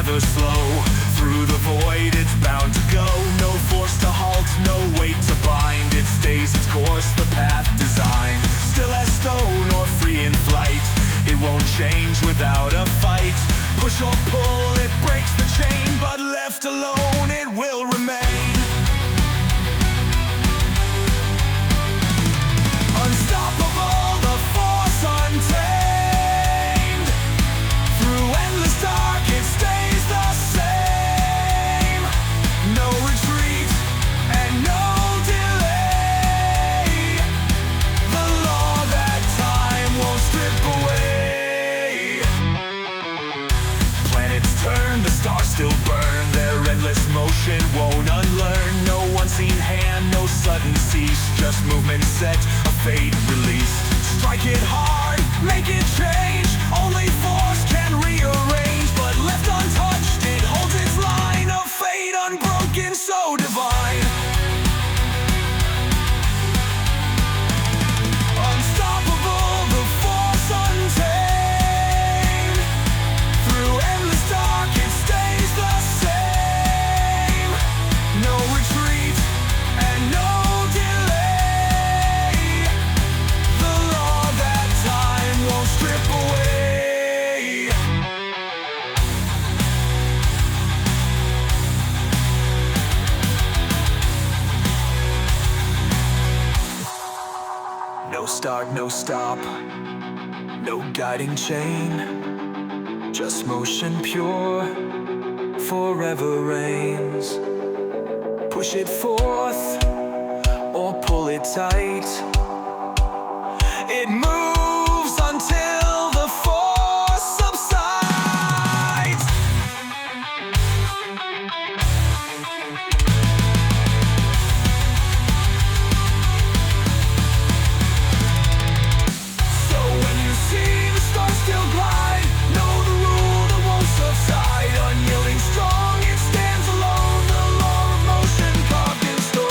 rivers flow. Through the void it's bound to go. No force to halt, no weight to bind. It stays its course, the path designed. Still as stone or free in flight, it won't change without a fight. Push or pull, it breaks the chain, but left alone it will remain. Unstoppable, the force untamed. Through endless dark it stays the same. No retreat and no delay. The law that time won't strip away. Planets turn, the stars still burn. Their endless motion won't unlearn. No unseen hand, no sudden cease. Just movement set, a fate released. Strike it hard, make it change. Only force can rearrange. But left untouched, it holds its line. A fate unbroken, so divine. Unstoppable, the force untamed. Through endless dark it stays the same. No retreat and no delay. The law that time won't strip away. No start, no stop, no guiding chain. Just motion pure, forever reigns. Push it forth or pull it tight. It moves until the force subsides. So when you see the stars still glide, know the rule that won't subside. Unyielding strong, it stands alone. The law of motion carved in stone.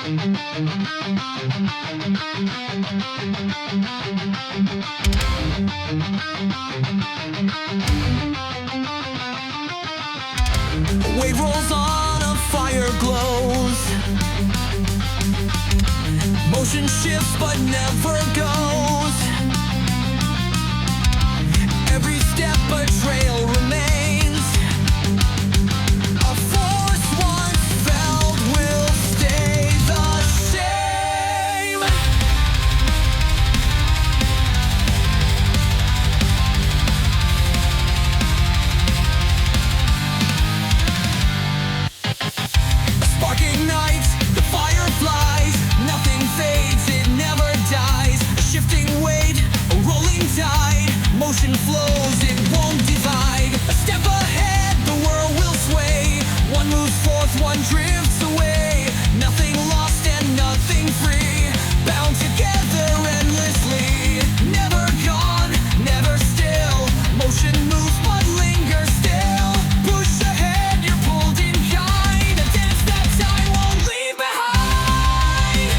A wave rolls on, a fire glows. Motion shifts but never goes. Every step a trail remains. A force once felt will stay the same. A spark ignites, the fire flies. Nothing fades, it never dies. A shifting weight, a rolling tide. Motion flows, it won't divide. A step ahead, the world will sway. One moves forth, one drifts away. Nothing lost and nothing free. Bound together endlessly. Never gone, never still. Motion moves but lingers still. Push ahead, you're pulled in kind. A dance that time won't leave behind.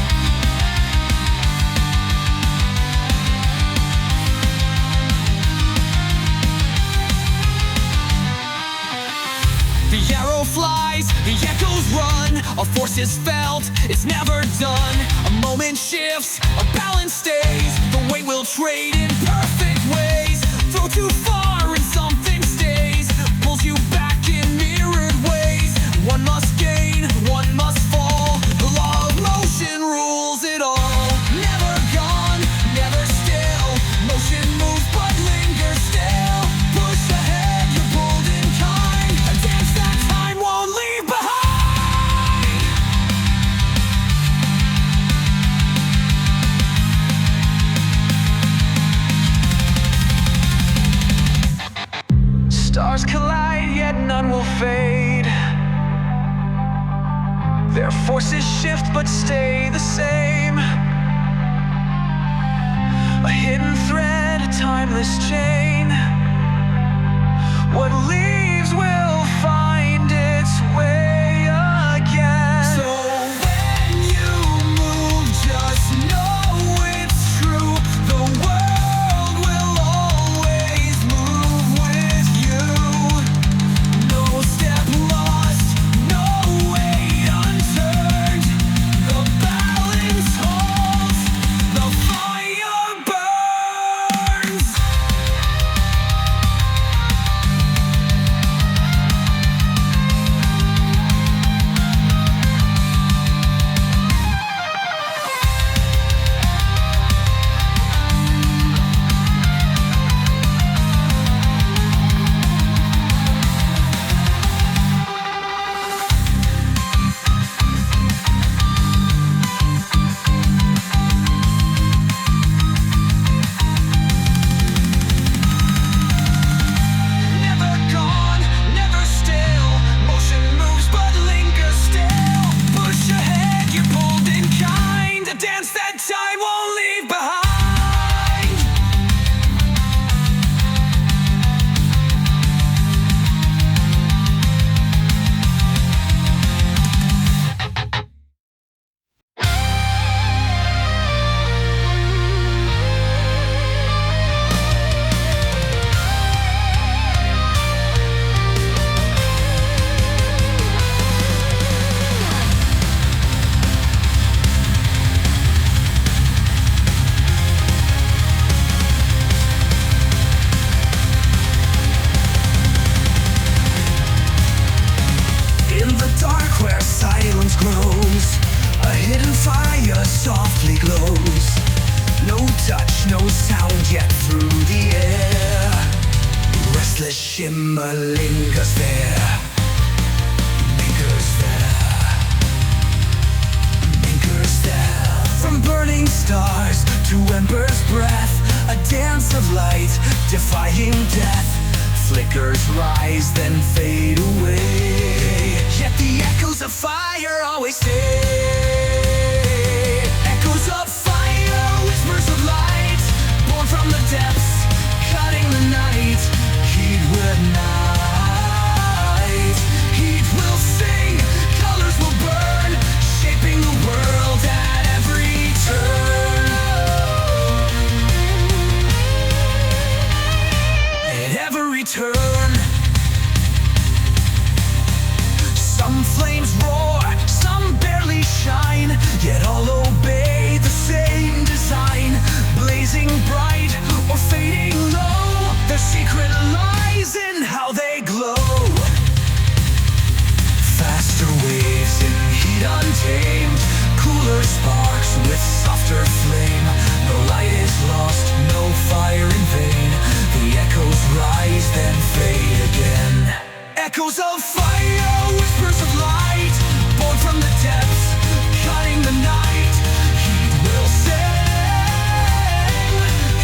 The arrow flies, the echoes run. A force is felt, it's never done. A moment shifts, a balance stays. The weight will trade in perfect ways. Throw too far and something stays. Pulls you back in mirrored ways. One must gain, one must fall. The law of motion rules it all. Never gone, never still. Motion moves but lingers still. Push ahead, you're pulled in kind. A dance that time won't leave behind. Stars collide, yet none will fade. Their forces shift but stay the same. A hidden thread, a timeless chain. What leaves will find its way again. So when you move, just know it's true. The world will always move with you. No step lost, no way unturned. The balance holds, the fire burns. Never gone, never still. Motion moves but lingers still. Push ahead, you're pulled in kind. A dance that time won't leave behind. In the dark where silence grows, a hidden fire softly glows. No touch, no sound yet through the air. Restless shimmer lingers there. Lingers there. Lingers there. From burning stars to ember's breath, a dance of light defying death. Flickers rise then fade away. Yet the echoes of fire always stay. Echoes of fire, whispers of light, born from the depths, cutting the night. Heat with night. Heat will sing, colors will burn, shaping the world. after flame. No light is lost, no fire in vain. The echoes rise, then fade again. Echoes of fire, whispers of light, born from the depths, cutting the night. Heat will sing,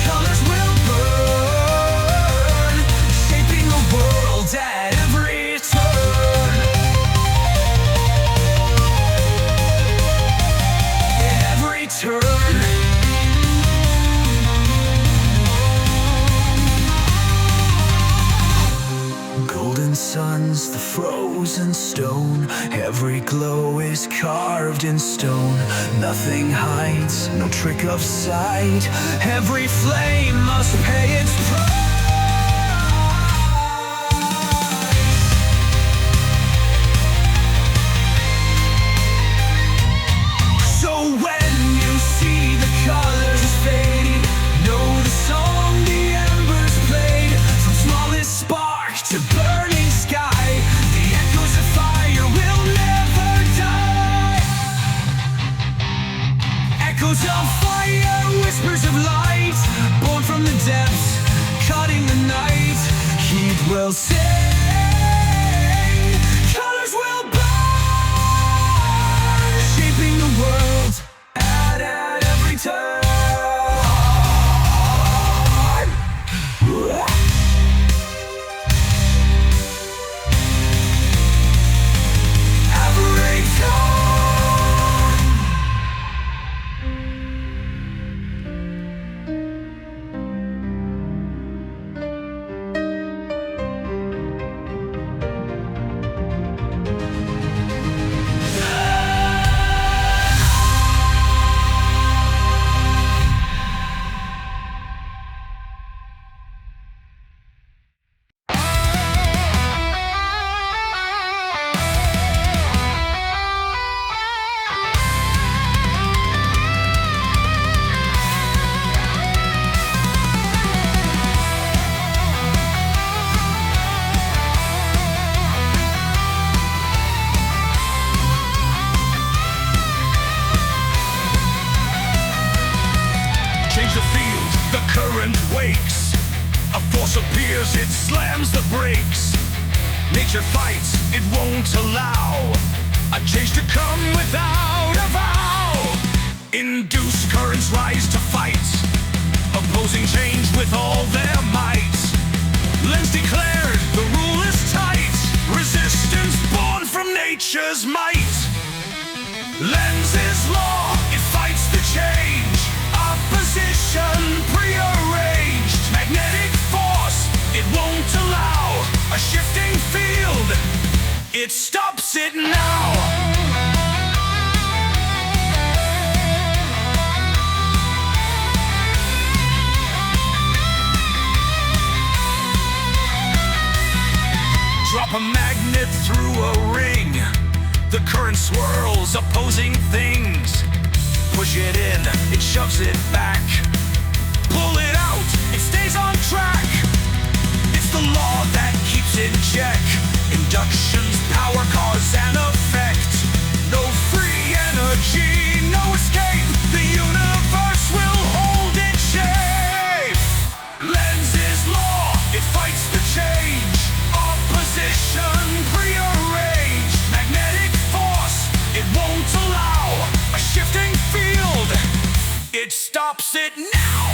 colors will burn, shaping the world at every turn. Every turn. Golden suns, the frozen stone. Every glow is carved in stone. Nothing hides, no trick of sight. Every flame must pay its price. So when you see the colors fading, know the song the embers played. From smallest spark to burning sky, the echoes of fire will never die. Echoes of fire, whispers of light, born from the depths, cutting the night. Heat will sing, colors will burn, shaping the world at every turn. A force appears, it slams the brakes. Nature fights, it won't allow a change to come without a vow. Induced currents rise to fight, opposing change with all their might. Lens declared, the rule is tight. Resistance born from nature's might. Lens is law, it fights the change. Opposition prearranged. Magnetic force, it won't allow a shifting field. It stops it now. Drop a magnet through a ring. The current swirls, opposing things. Push it in, it shoves it back. Pull it out, it stays on track. It's the law that keeps in check. Induction's power, cause and effect. No free energy, no escape. The universe will hold its shape. Lens is law, it fights the change. Opposition prearranged. Magnetic force, it won't allow a shifting field. It stops it now.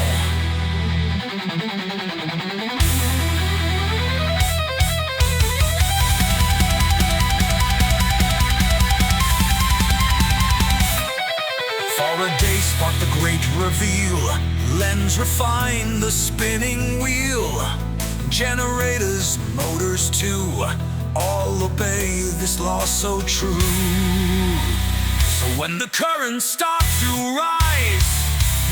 Faraday sparked the great reveal. Lens refined the spinning wheel. Generators, motors too, all obey this law so true. So when the currents start to rise,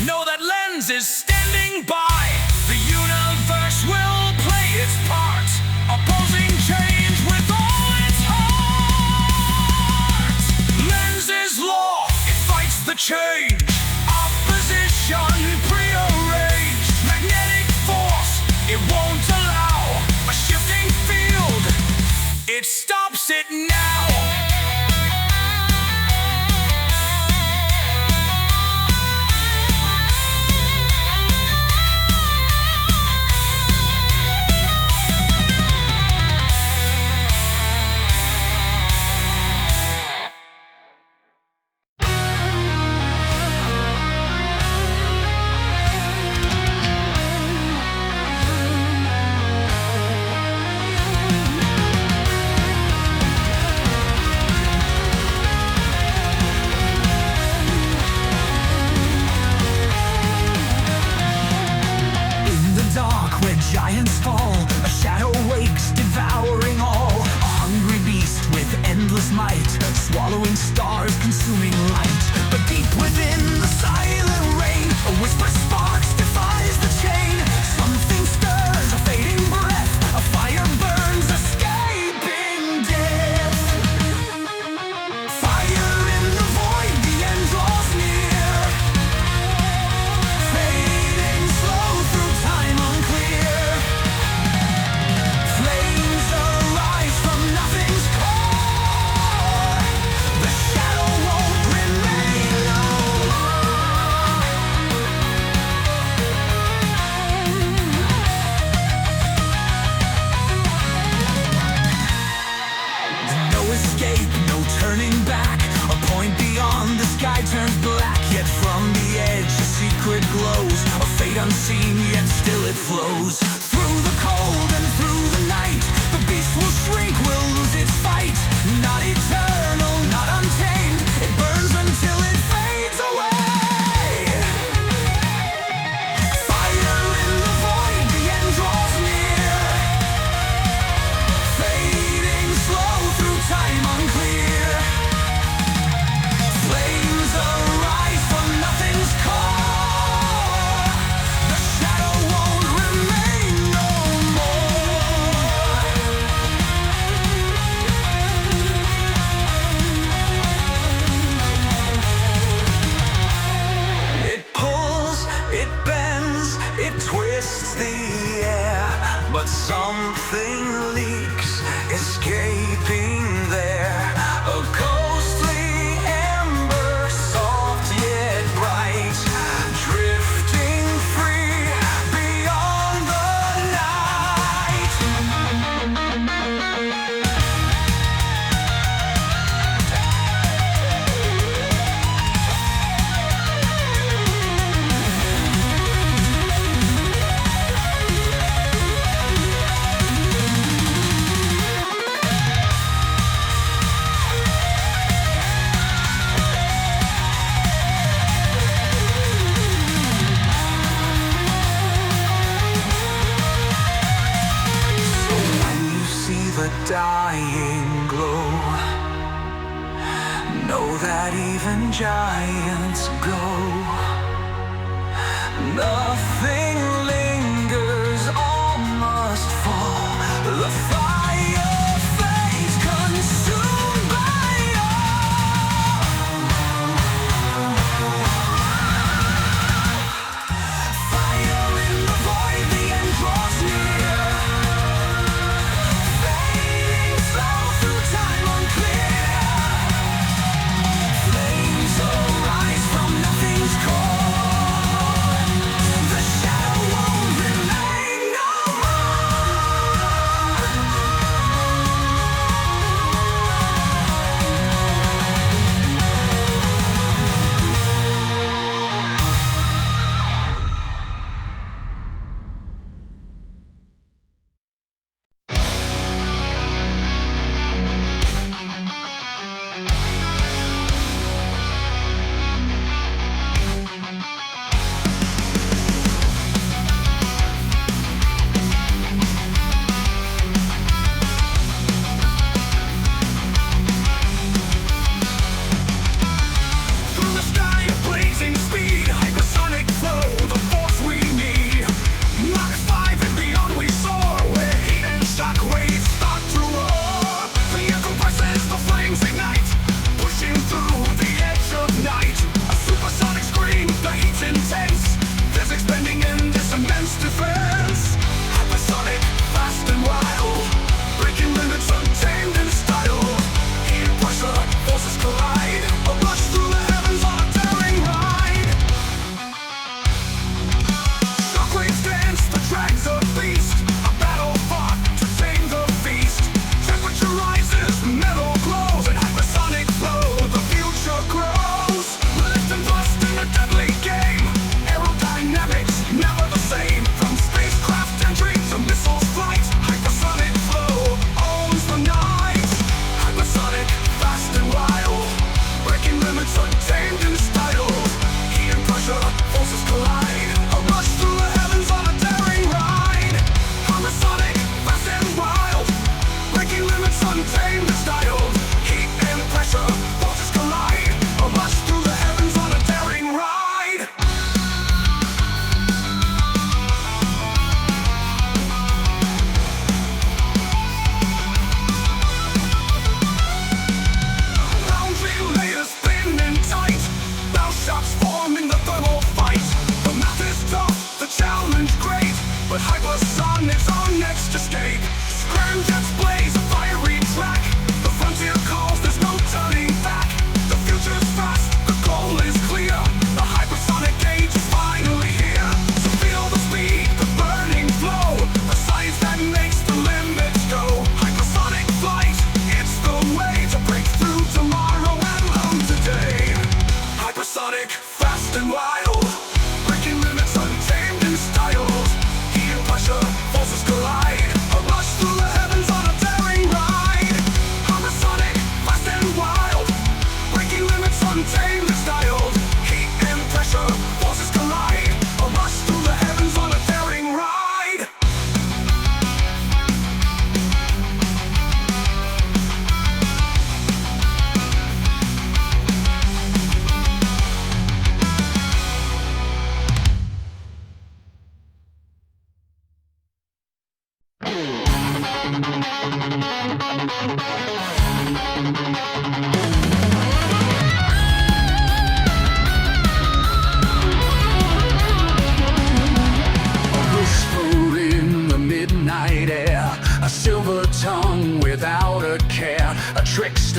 know that Lens is standing by. The universe will play its part, opposing change with all its heart. Lens is law, it fights the change. Opposition prearranged. Magnetic force, it won't allow a shifting field. It stops it now. star of consuming light. But deep within the silent rain, a whisper sparks, defies the chain. Something stirs, a fading breath, a fire burns, escaping death. Fire in the void, the end draws near. Fading slow through time unclear. Flames arise from nothing's core. The shadow won't remain no more. No escape, no turning back. A point beyond the sky turns black. Yet from the edge a secret glows. A fate unseen, yet still it flows. Through the cold and through the night, the beast will shrink, will lose its fight. Not eternal, not untamed. It burns until it fades away. Fire in the void, the end draws near. Fading slow through time unclear. Flames arise from nothing's core. The shadow won't remain no more. It pulls, it bends, it twists the air. But something leaks, escaping there. A ghostly ember, soft yet bright, drifting free beyond the night. So when you see the dying glow, know that even giants go. Nothing lingers, all must fall. The fire fades, consumed by all. Fire in the void, the end draws near. Fading slow through time unclear. Flames arise from nothing's core. The shadow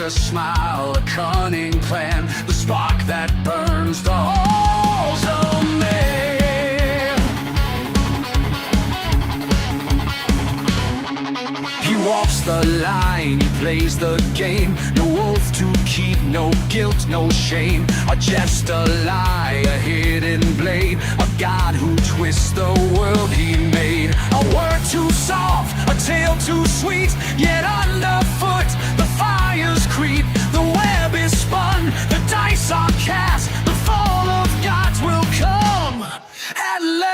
a smile, a cunning plan, the spark that burns the halls of man. He walks the line, he plays the game. No wolf to keep, no guilt, no shame. Just a lie, a hidden blade, a god who twists the world he made. A word too soft, a tale too sweet, yet underfoot the fires creep. The web is spun, the dice are cast, the fall of gods will come at last.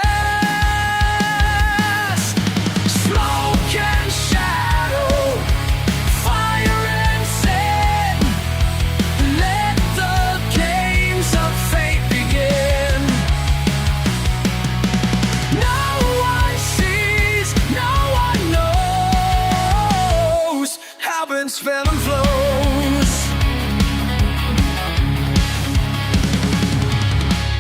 Smoke and shadow, fire and sin, let the games of fate begin. No one sees, no one knows how Ben's venom flows.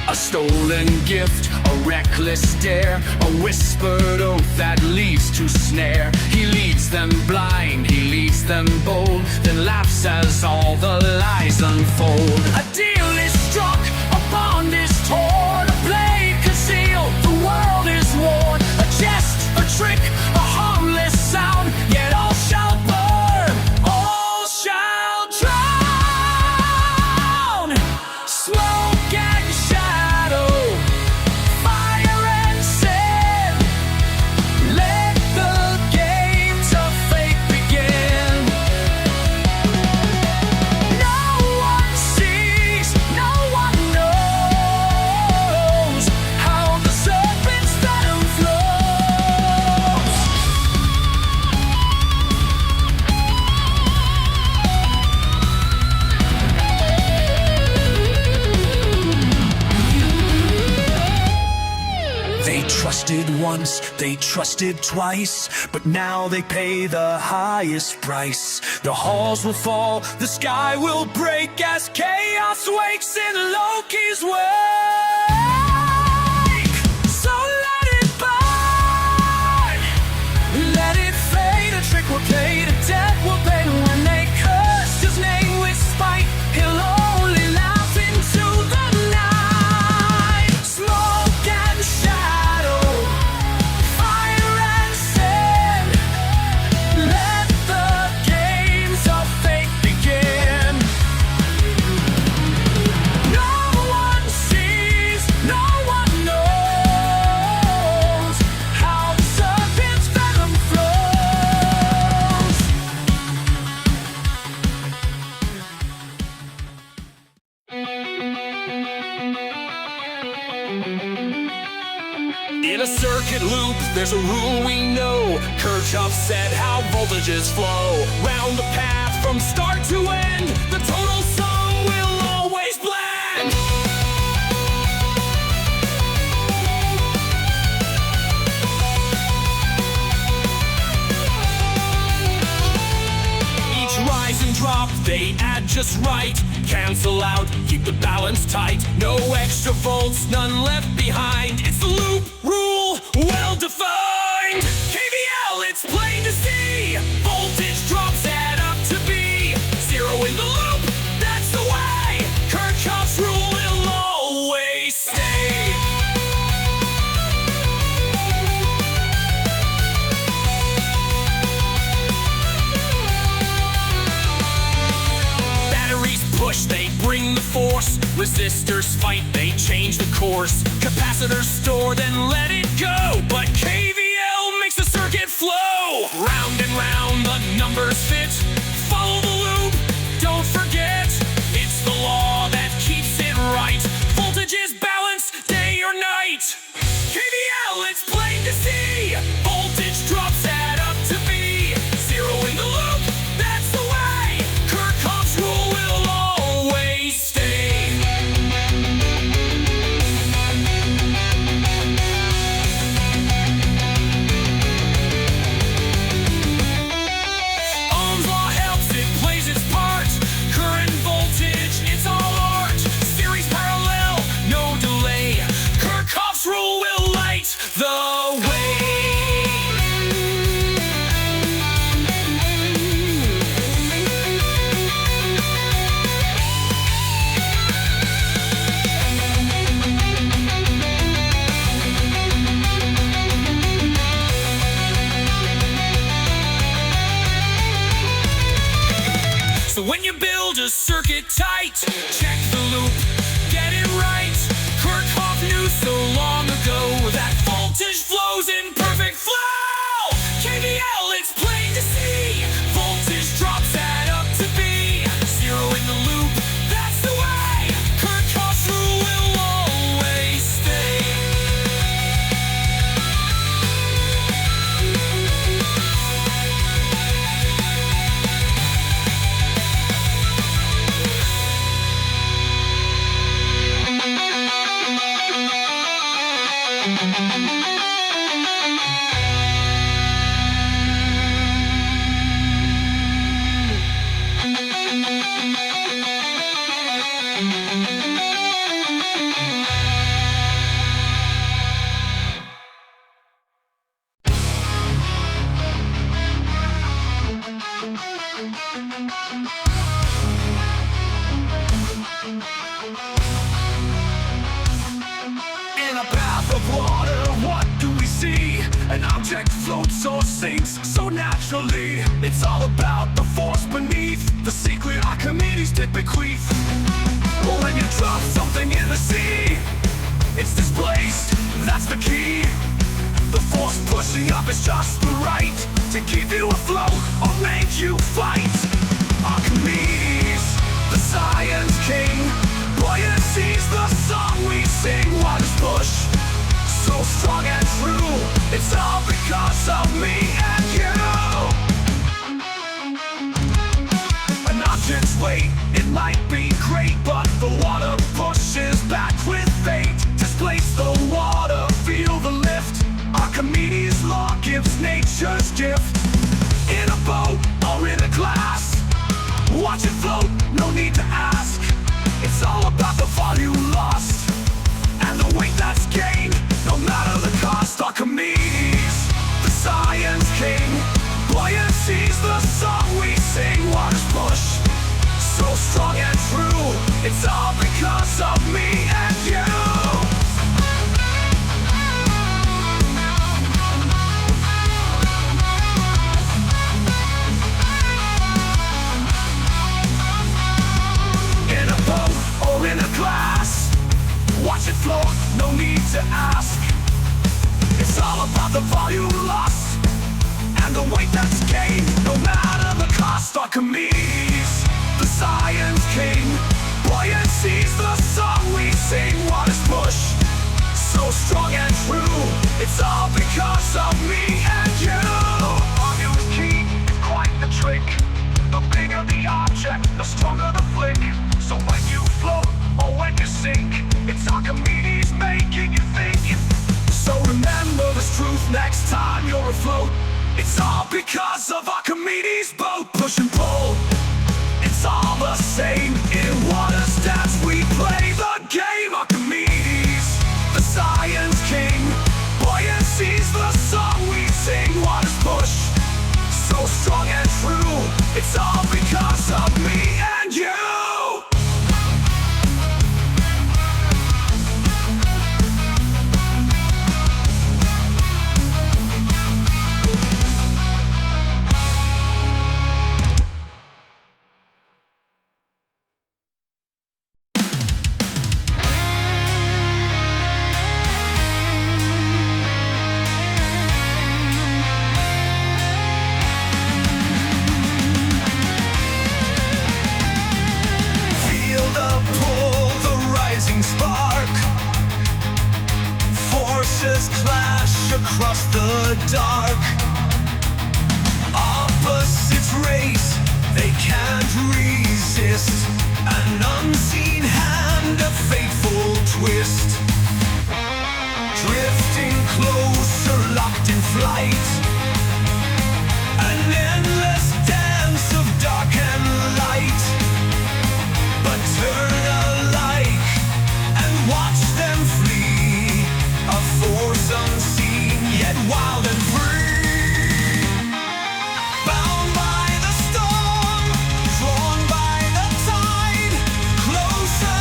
A stolen gift, a reckless dare, a whispered oath that leads to snare. He leads them blind, he leads them bold, then laughs as all the lies unfold. A deal is struck, a bond is torn, a blade concealed, the world is worn. A jest, a trick, a harmless sound, yet all shall burn, all shall drown. Smoke and shadow, fire and sin, let the games of fate begin. No one sees, no one knows how the serpent's venom flows. They trusted once, they trusted twice, but now they pay the highest price. The halls will fall, the sky will break as chaos wakes in Loki's wake. So let it burn, let it fade. A trick will play, a debt will pay. When they cursed his name with spite, he'll only laugh into the night. Smoke and shadow, fire and sin, let the games of fate begin. No one sees, no one knows how the serpent's venom flows. In a circuit loop, there's a rule we know. Kirchhoff said how voltages flow. Round the path from start to end, the total sum will always blend. Each rise and drop, they add just right. Cancel out, keep the balance tight. No extra volts, none left behind. It's the loop rule, well defined. KVL, it's plain to see. Voltage drops add up to B. Zero in the loop, that's the way. Kirchhoff's rule will always stay. Batteries push, they bring the force. Resistors fight, they change the course. Capacitors store, then let it go. But KVL makes the circuit flow. Round and round, the numbers fit. Follow the loop, don't forget. It's the law that keeps it right. Voltage is balanced, day or night. KVL, it's plain to see. Voltage drops add up to B. Zero in the loop, that's the way. Kirchhoff's rule will always stay. Ohm's law object floats or sinks so naturally. It's all about the force beneath, the secret Archimedes did bequeath. Well, when you drop something in the sea, it's displaced, that's the key. The force pushing up is just the right to keep you afloat or make you fight. Archimedes, the science king, buoyancy's the song we sing. Waters push, so strong and true, it's all because of me and you. An object's weight, it might be great, but the water pushes back with fate. Displace the water, feel the lift. Archimedes' law gives nature's gift. In a boat or in a glass, watch it float, no need to ask. It's all about the volume lost and the weight that's gained, no matter the cost. Archimedes, the science king, buoyancy's the song we sing. Waters push, so strong and true, it's all because of me and you. In a glass, watch it float, no need to ask. It's all about the volume lost and the weight that's gained, no matter the cost. Archimedes, the science king, buoyancy's the song we sing. Waters push, so strong and true, it's all because of me and you. Volume's key, quite the trick. The bigger the object, the stronger the flick. So when you float or when you sink, it's Archimedes making you think. So remember this truth next time you're afloat. It's all because of Archimedes' boat. Push and pull, it's all the same. In water's dance we play the game. Archimedes, the science king, buoyancy's the song we sing. Waters push, so strong and true, it's all because of me and you. Clash across the dark. Opposites race, they can't resist. An unseen hand, a fateful twist. Drifting closer, locked in flight. An endless dance of dark and light. But turn alike and watch them flee. A force unseen, yet wild and free. Bound by the storm, drawn by the tide, closer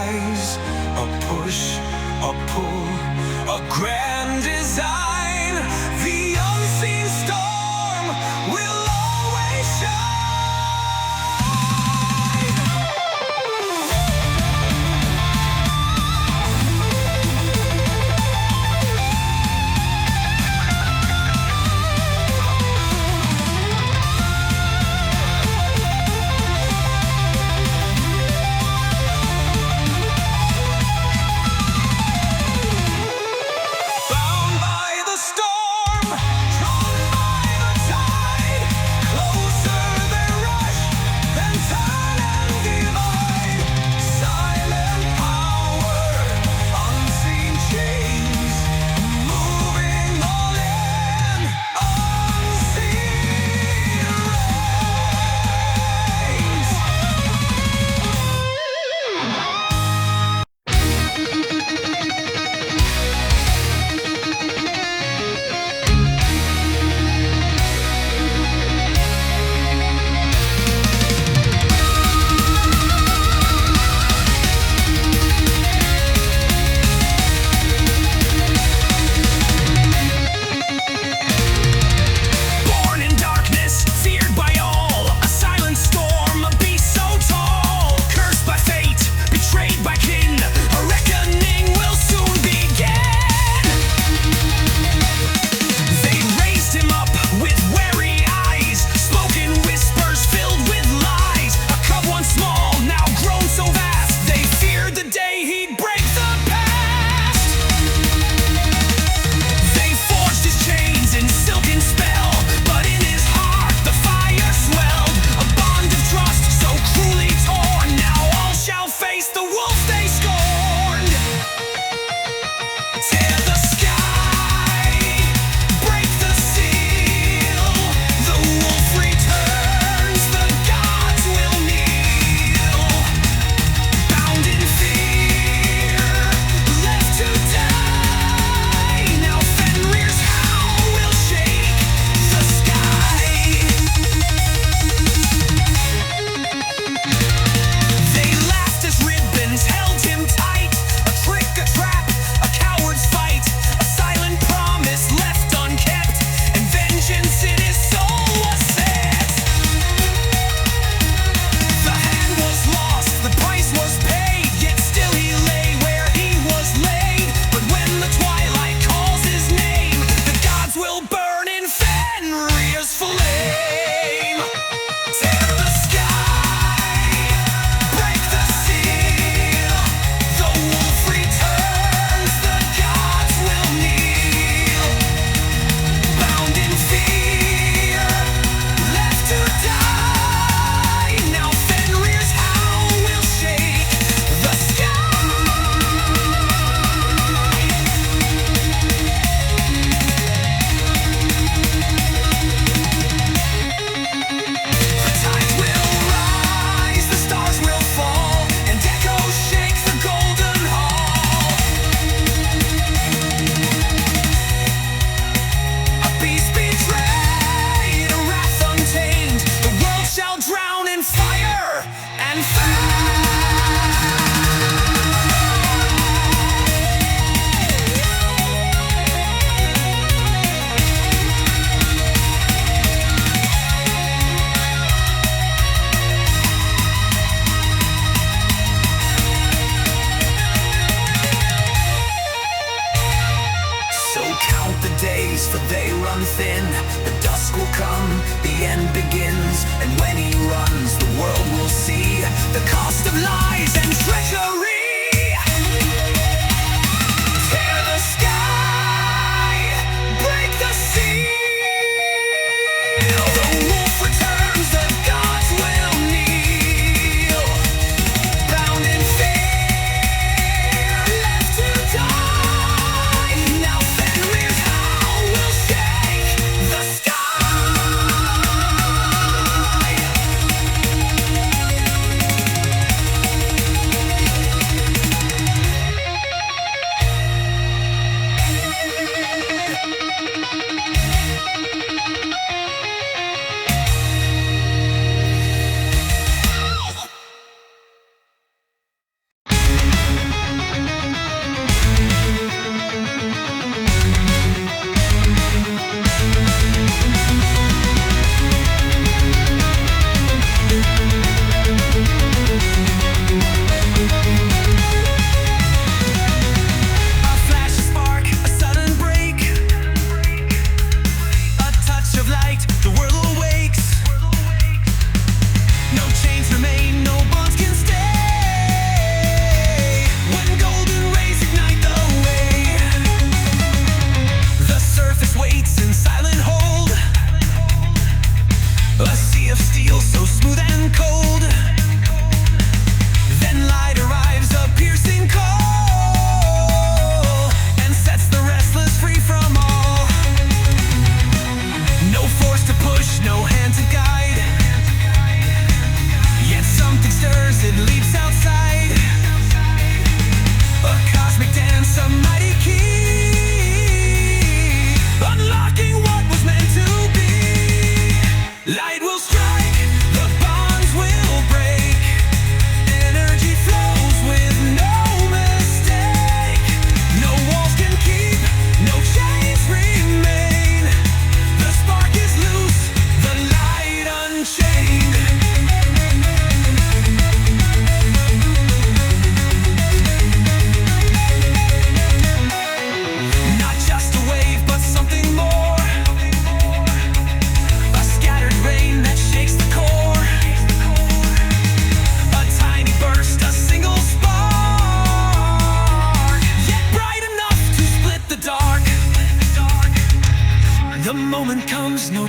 rise. A push, a pull, a grand design. The unseen storm will always shine. Bound by the storm, drawn by the tide, closer they rush, then turn and divide. Silent power, unseen chains, moving all in unseen rays. Born in darkness, feared by all, a silent storm, a beast so tall. Cursed by fate, betrayed by kin, a reckoning will soon begin. They raised him up with wary eyes, spoken whispers filled with lies. A cub once small, now grown so vast, they feared the day he'd break the past. They forged his chains in silken spell, but in his heart the fire swelled. A bond of trust so cruelly torn, now all shall face the wolf they scorned. Tear the sky, break the seal. The wolf returns, the gods will kneel. Bound in fear, left to die. Now Fenrir's howl will shake the sky. They laughed as ribbons held him tight. A trick, a trap, a coward's fight. A silent promise left unkept, and vengeance in his soul was set. The hand was lost, the price was paid, yet still he lay where he was laid. But when the twilight calls his name, the gods will burn in Fenrir's flame. Tear the sky, break the seal. The wolf returns, the gods will kneel. Bound in fear, left to die. Now Fenrir's howl will shake the sky. The tides will rise, the stars will fall, and echoes shake the golden hall. A beast betrayed, a wrath untamed. The world shall drown in fire and So count the days, for they run thin. The dusk will come, the end begins. And when he runs, the world will see the cost of lies and treachery. Tear the sky, break the seal. The wolf returns, the gods will kneel. Bound in fear, left to die. Now Fenrir's howl will shake the sky.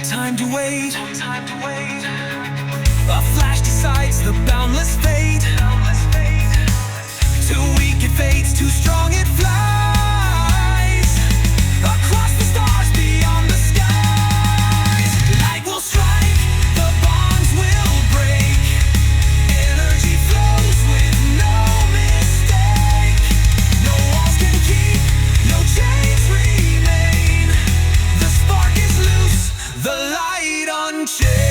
time to wait. A flash decides the boundless fate. Too weak it fades, too strong it flies. Across the stars beyond the skies. Light will strike, the bonds will break. Energy flows with no mistake. No walls can keep, no chains remain. The spark is loose, the light unchained.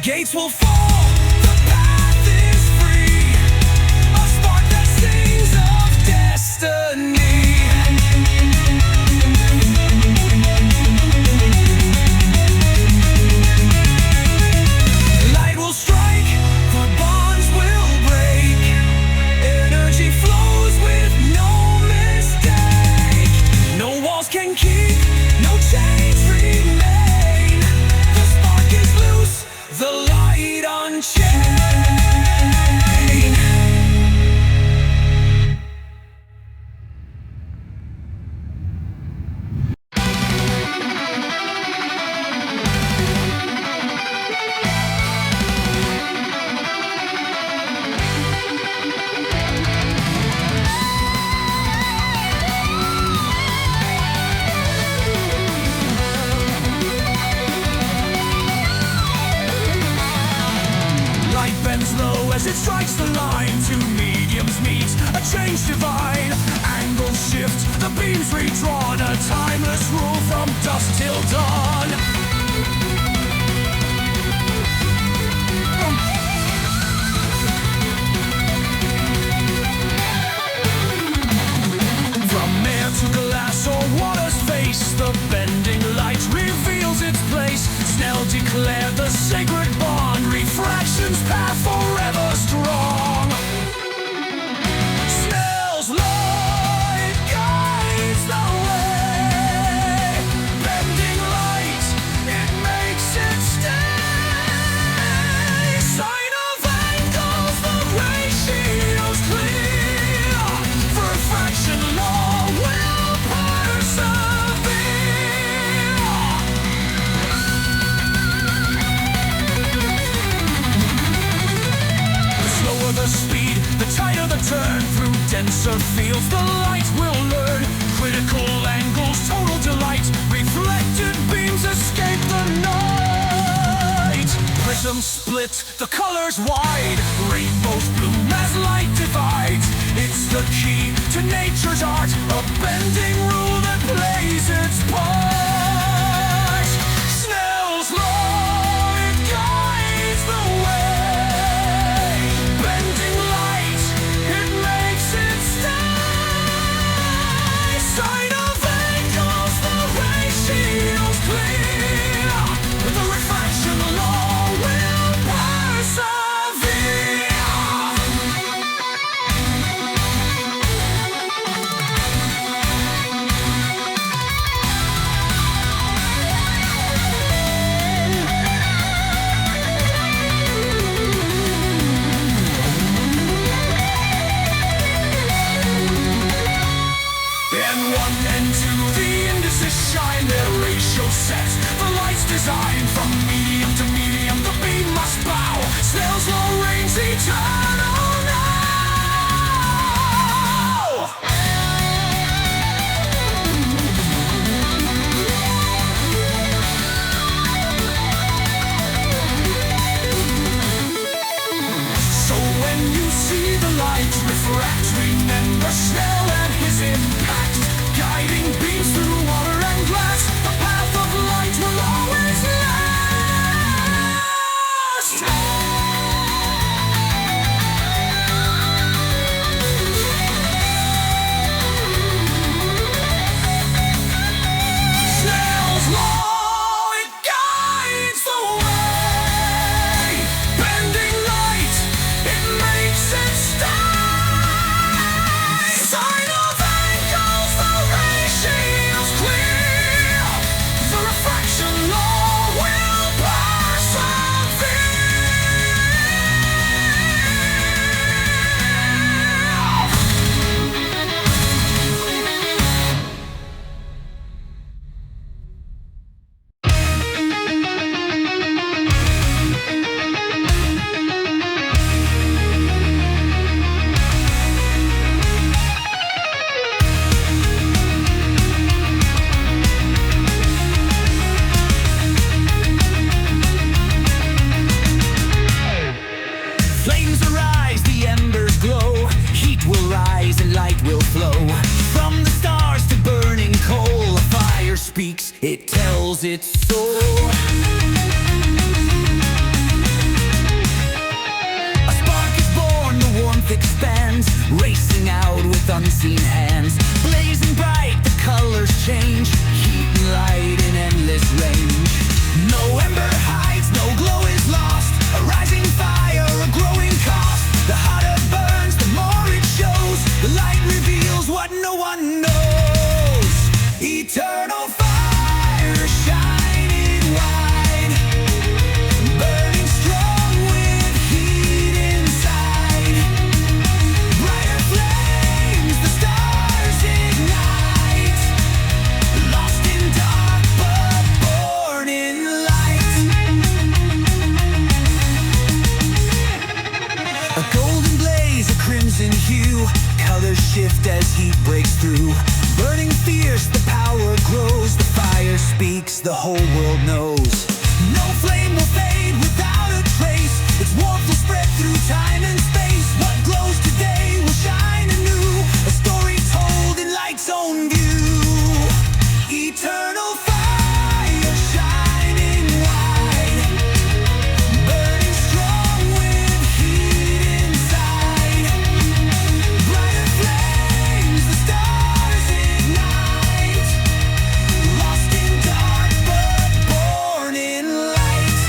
Gates will fall, the path is free. A spark that sings of destiny. Light will strike, the bonds will break. Energy flows with no mistake. No walls can keep, no chains remain. The spark is loose, the light unchained. Low as it strikes the line, two mediums meet, a change divine. Angles shift, the beams redrawn, a timeless rule from dusk till dawn. From air to glass or water's face, the bending light reveals its place. Snell declared the sacred bond, refraction's path forever strong. Snell's light guides the way. Bending light, it makes it stay. Sign of angles, the ratios clear. Refraction law will persevere. The speed, the tighter the turn. Through denser fields the light will learn. Critical angles, total delight. Reflected beams escape the night. Prisms split, the colors wide. Rainbows bloom as light divides. It's the key to nature's art, a bending rule that plays its part. Snell's law, it guides the way. Designed from medium to medium, the beam must bow. Snell's law reigns eternal now. So when you see the light refract, remember Snell and his impact, guiding beams through water and glass, the path of light. racing out with unseen hands. Blazing bright, the colors change, heat and light in endless range. No ember hides, no glow is lost, a rising fire, a growing cost. The hotter it burns, the more it shows, the light reveals what no one knows. Eternal fire shining wide, burning strong with heat inside. Brighter flames, the stars ignite, lost in dark but born in light. A golden blaze, a crimson hue, colors shift as heat breaks through. Burning fierce, the power grows, the fire speaks, the whole world knows. No flame will fade without a trace, its warmth will spread through time and space. What glows today will shine anew, a story told in light's own view. Eternal fire shining wide, burning strong with heat inside. Brighter flames, the stars ignite, lost in dark but born in light.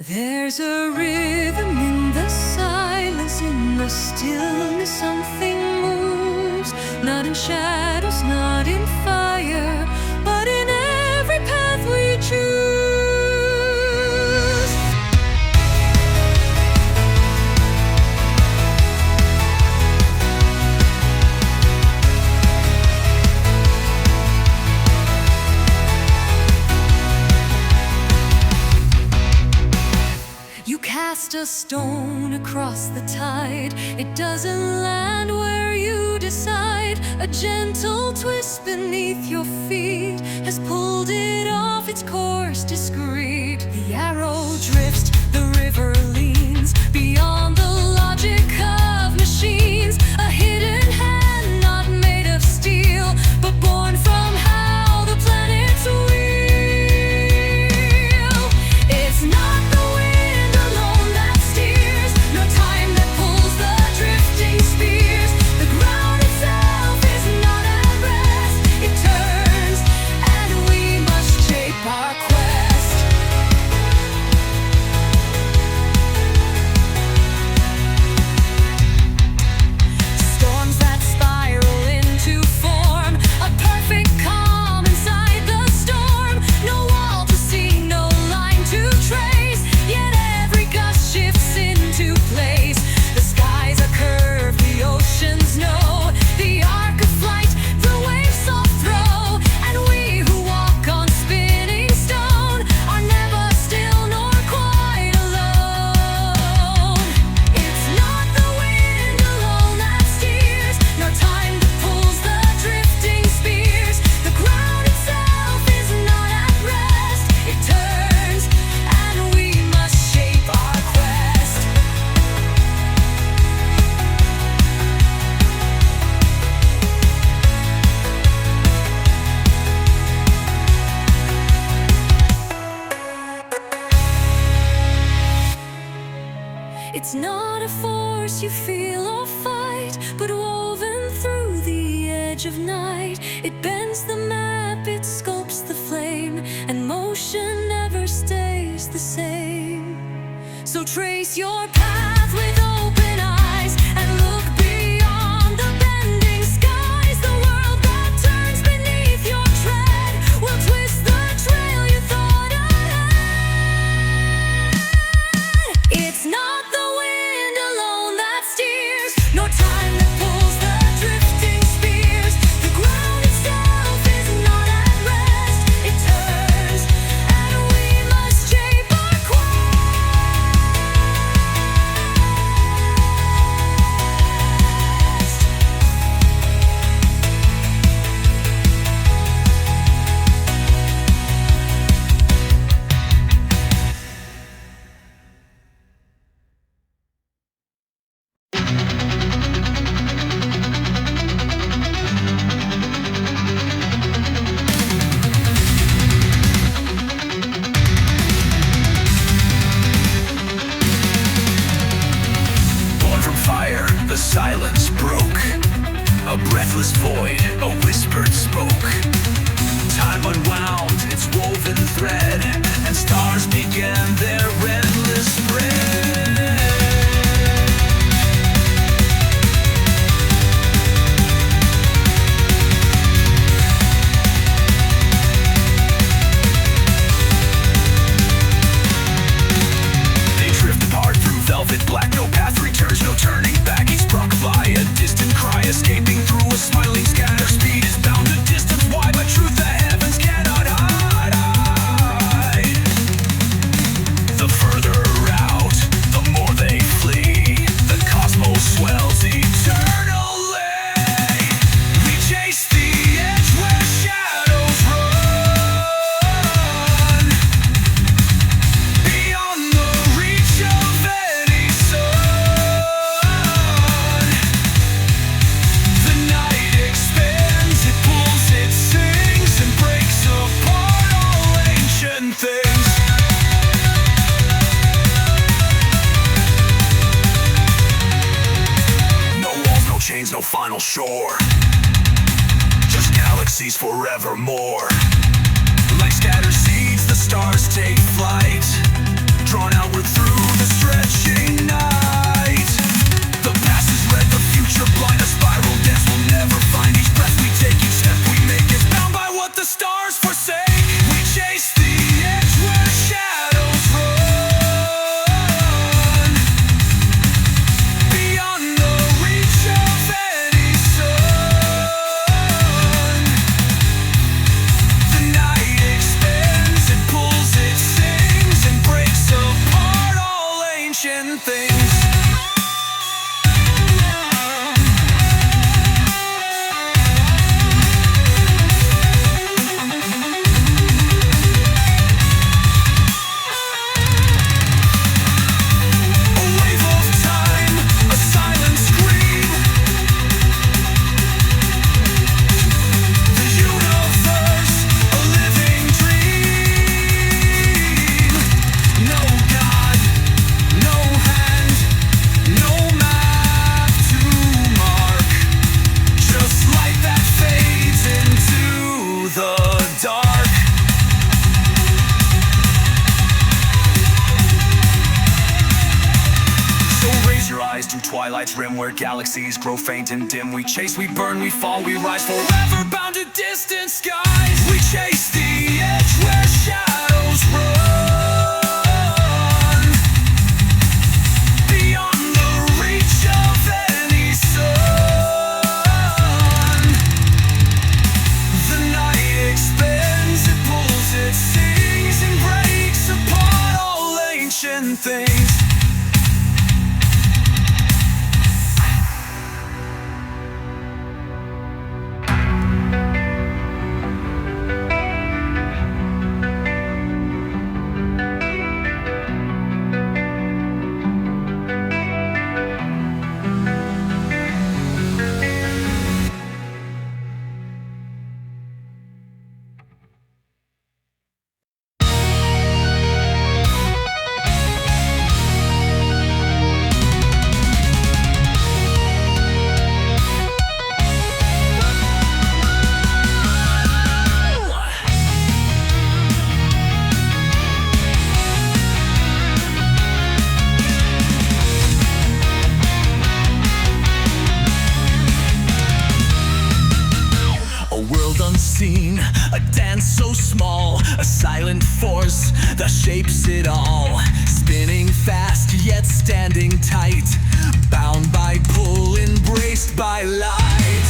There's a rhythm in the silence, in the stillness something moves. Not in shadows, not in fire, but in every path we choose. You cast a stone across the tide. It doesn't land where you decide. A gentle twist beneath your feet has pulled it off its course discreet. The arrow drifts, the river leans beyond the logic of machines. A hidden hand not made of steel, but born from how the planets wheel. It's not the wind alone that steers, nor time that pulls the drifting spears. The ground itself is not at rest. It turns, and we must shape our quest. Storms that spiral into form, a perfect calm inside the storm. No wall to see, no line to trace, yet every gust shifts into place. The skies are curved, the oceans know the arc of flight, the waves soft throw. And we who walk on spinning stone are never still nor quite alone. It's not the wind alone that steers, nor time that pulls the drifting spears. The ground itself is not at rest. It turns, and we must shape our quest. It's not a force you feel or fight, but woven through the edge of night. It bends the map, it sculpts the flame, and motion never stays the same. So trace your path with open eyes and look beyond the bending skies. The world that turns beneath your tread will twist the trail you thought ahead. It's not the wind alone that steers, nor time that pulls the drifting spears. The ground itself is not at rest. It turns, and we must shape our quest. Born from fire, the silence broke. A breathless void, a whispered spoke. Time unwound its woven thread, and stars began their endless spread. They drift apart through velvet black, no path returns, no turning back. Each struck by a distant cry, escaping through a smiling scatter. Speed is bound to distance wide, but truth the heavens cannot hide. The further out, the more they flee. The cosmos swells eternally. We chase the edge where shadows run, beyond the reach of any sun. The night expands, it pulls, it sings, and breaks apart all ancient things. No walls, no chains, no final shore, just galaxies forevermore. Light scatters seeds, the stars take flight, drawn outward through the stretching night. The past is red, the future blind. A spiral dance will never find. Each breath we take, each step we make is bound by what the stars forsake. We chase the edge where shadows run, beyond the reach of any sun. The night expands, it pulls, it sings, and breaks apart all ancient things. A wave of time, a silent scream. The universe, a living dream. No God, no hand, no map to mark. Just light that fades into the dark. So raise your eyes to twilight's rim, where galaxies grow faint and dim. We chase, we burn, we fall, we rise, forever bound to distant skies. We chase the edge where shadows run, beyond the reach of any sun. The night expands, it pulls, it sings, and breaks apart all ancient things. A world unseen, a dance so small, a silent force that shapes it all. Spinning fast yet standing tight, bound by pull, embraced by light.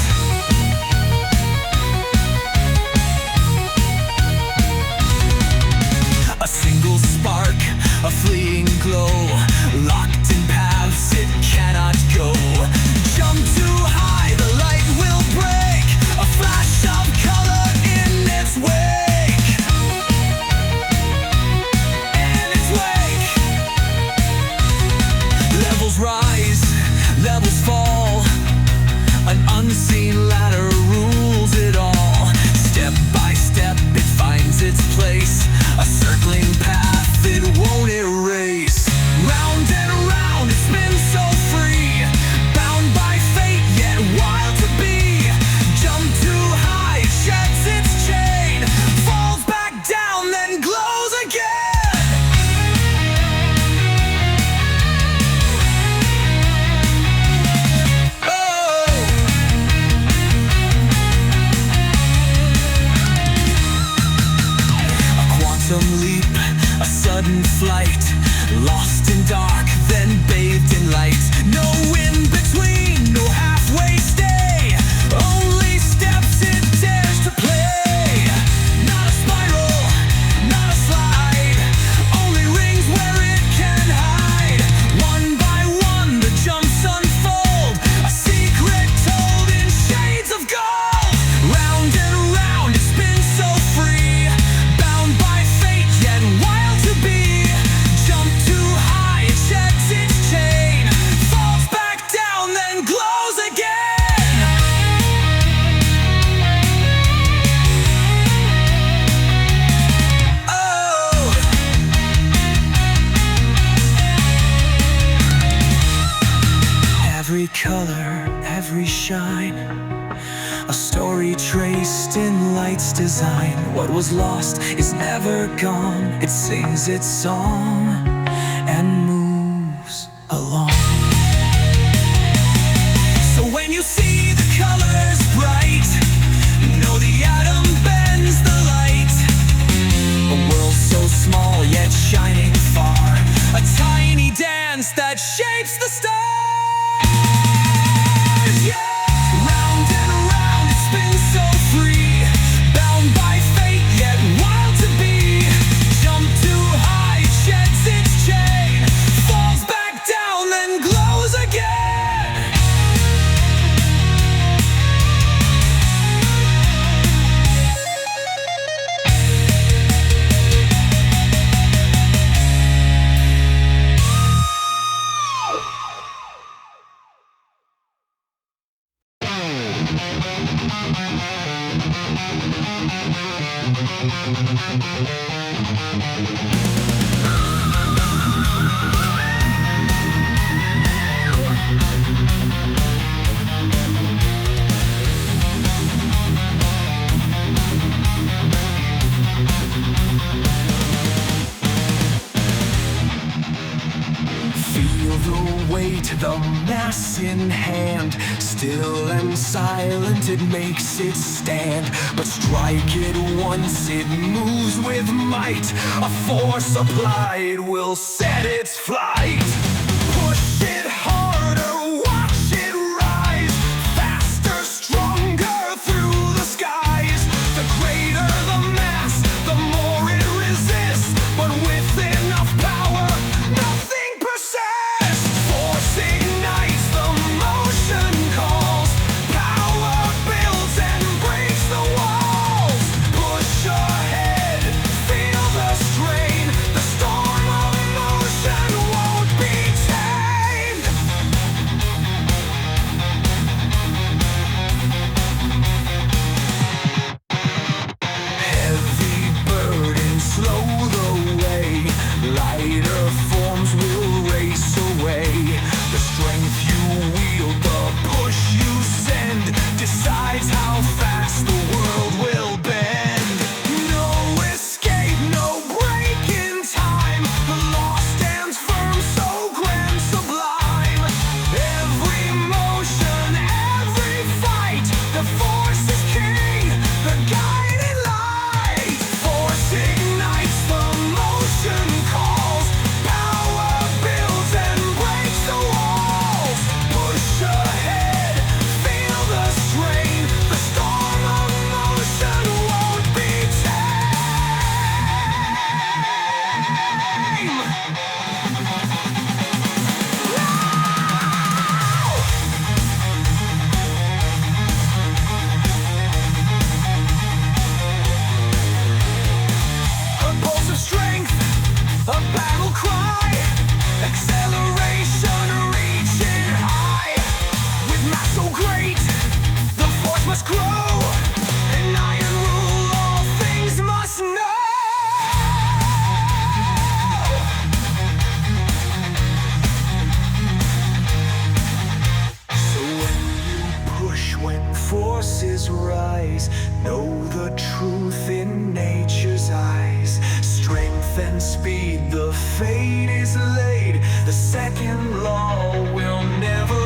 A single spark, a fleeting glow, locked in paths it cannot go. Jump too high, the light will break, a flash of color in its wake. In its wake. Levels rise, levels fall, an unseen ladder rules it all. Step by step it finds its place, a circling path it won't erase. Round and round it spins so free, bound by fate yet wild to be. Jump too high, it sheds its chain, falls back down then glows again. Oh! A quantum leap, a sudden flight, lost in dark, then bathed in light. No in between, no halfway stay, only steps it dares to play. Not a spiral, not a slide, only rings where it can hide. One by one the jumps unfold, a secret told in shades of gold. Round and round it spins so free, bound by fate yet wild to be. Jump too high, it sheds its chain, falls back down then glows again. Oh! Every color, every shine, a story traced in light's design. What was lost is never gone, it sings its song. and moves along. So when you see the colors bright, know the atom bends the light. A world so small yet shining far, a tiny dance that shapes the stars. Yeah! Round and around it spins so free, bound by fate yet wild to be. Jump too high, it sheds its chain, falls back down then glows again. Feel the weight, the mass in hand. Still and silent it makes it stand, but strike it once, it moves with might. A force applied will set its flight. Push it harder, watch it rise, faster, stronger through the skies. The greater the mass, the more it resists, but with enough power, nothing persists. Force ignites, the motion calls, power builds and breaks the walls. Push ahead, feel the strain, the storm of emotion won't be tamed. Heavy burden, slow the way, lighter forms will race away. The strength you wield, the push you send, decides how fast the world will bend. No escape, no break in time, the law stands firm, so grand, sublime. Every motion, every fight, the force is king, the guiding light. Force ignites, the motion calls, power builds and breaks the walls. Push ahead, feel the strain, the storm of motion won't be a pulse of strength, a battle cry, acceleration reaching high. With mass so great, the force must grow, and iron rule all things must know. So when you push, when forces rise, know the truth in nature's eyes. Strength and speed, the fate is laid. The second law will never